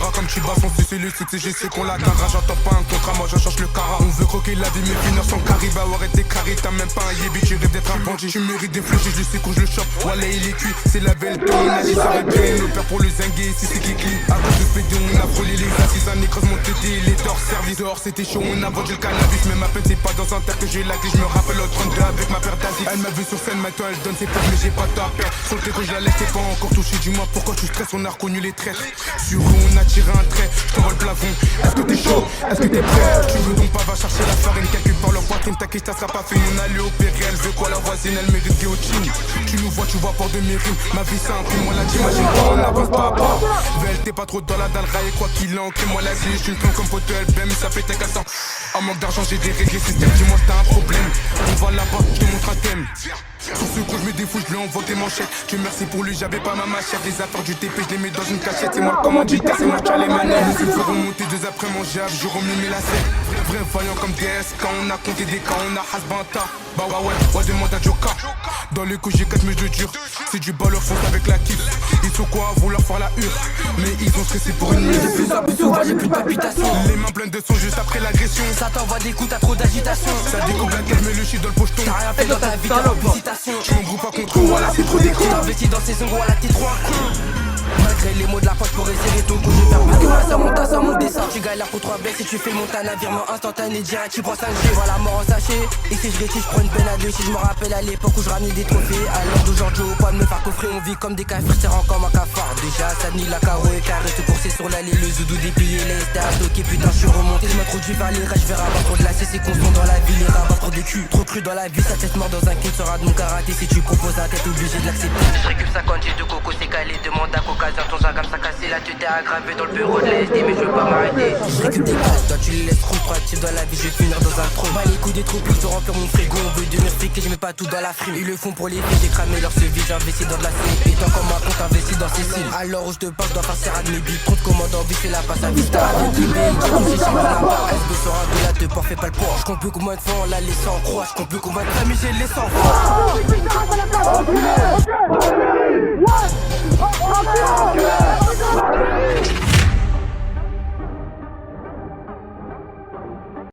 Cara comme tu bats son succès, le succès, je sais qu'on la cara. J'entends pas un contrat, moi je cherche le cara. On veut croquer la vie, mais finir sans carré. Bah arrête tes carrés, t'as même pas un yébi, tu rêves d'être un bandit. Tu mérites des flèches, je sais quand je le chope. Voilà, il est cuit, c'est la belle ton. On a dit ça répète, nos pères pour le zinguer, si c'est qui clean. À cause de PD, on a frôlé les assises, un écrase mon tété, les torts, service. Dehors c'était chaud, on a vendu le cannabis. Mais ma peine c'est pas dans un terre que j'ai la clé. Je me rappelle au 32 avec ma paire d'Asie. Elle m'a vu sur scène, maintenant elle donne ses potes, mais j'ai pas de peur. Sur le téco, je la laisse, t'es pas encore touché. Dis-moi pourquoi tu stresses, on a reconnu les traîtres. Sur eux, on a tiré un trait, je t'envoie le plafond. Est-ce que t'es chaud? Est-ce que t'es prêt? Tu veux donc pas, va chercher la farine quelque part leur poitrine. T'inquiète, ça sera pas fait, on a lui opéré. Elle veut quoi la voisine, elle mérite guillotine. Tu nous vois, tu vois pas de mes rimes. Ma vie c'est un prix, moi la t'imagines pas, on avance pas à pas. Vel, t'es pas trop dans la dalle, raille quoi qu'il en crée. Moi la vie, je suis le plan comme fauteuil, ben mais ça fait tes cassants. En manque d'argent, j'ai des règles système, dis-moi si t'as un problème. On va là-bas, je te montre un thème. Sur ce coup, je me défouche, je lui envoie des manchettes. Dieu merci pour lui, j'avais pas ma machette. Les affaires du TP, je les mets dans une cachette. C'est moi le commanditaire, c'est moi qui a les manettes. Nous ferons monter 2 après mangeables, je remets mes lacets. Vrai vaillant comme DS, quand on a compté des cas, on a Hasbanta. Bah ouais, demande à Joka. Dans les coups, j'ai 4 mais je dure. C'est du balleur fonce avec la kiff. Ils sont quoi à vouloir faire la hure. Mais ils ont stressé pour une nuit. De plus en plus souvent, j'ai plus de palpitations. Les mains pleines de sang juste après l'agression. Ça t'envoie des coups, t'as trop d'agitation. Ça découpe la tête, mais le shit dans le pocheton. T'as rien fait dans ta vie, t'as félicitations. Tu m'embrouilles pas contre moi, voilà, c'est trop des cons. T'investis dans ces ongles, voilà, t'es trop un con. Malgré les mots de la poche pour essayer ton coup, je vais faire plus que moi, ça monte dessin. Tu galères pour 3 baisses si tu fais monter un virement instantané direct, tu prends 5G. Voilà, mort en sachet. Et si je réussis, je prends une peine à 2. Si je me rappelle à l'époque où je ramenais des trophées. À l'heure d'aujourd'hui, au point de me faire coffrer, on vit comme des cafards, tirant comme un cafard. Déjà, ça ni la carreau et carré, tout coursé sur l'allée, le zoudou déplié, les stars stocké. Putain, je suis remonté, je m'introduis vers les rêves, je vais rabattre trop de la c'est qu'on sont dans la ville, les rabattre des culs. Trop cru dans la vie, sa tête mort dans un kill sera de mon karaté. Si tu proposes un tête, obligé de l'accepter. Je récupère 50 G de coco, c'est calé, demande à Caucasien, ton jargam ça cassé, la tête est aggravée dans le bureau de l'SD, mais je veux pas m'arrêter. Je récupère des passes, toi tu les laisses trop proactifs dans la vie, je vais finir dans un trou. Bah les coups des troupes, ils te remplir mon frigo, on veut devenir fric et je mets pas tout dans la frime. Ils le font pour les filles, j'ai cramé leur sevis, j'ai investi dans de la C. Et tant comme ma compte investi dans ces cils. Alors où je te parle, je dois faire serrer de mes billes. Trop de commandes en vie, c'est la passe à vista. Avec des billes, j'ai touché chez moi là-bas. SB sera de là, te port, fais pas le poids. Je compte plus combien de fois on l'a laissé en croix. Je compte plus combien de fois, mais j'ai laissé en croix.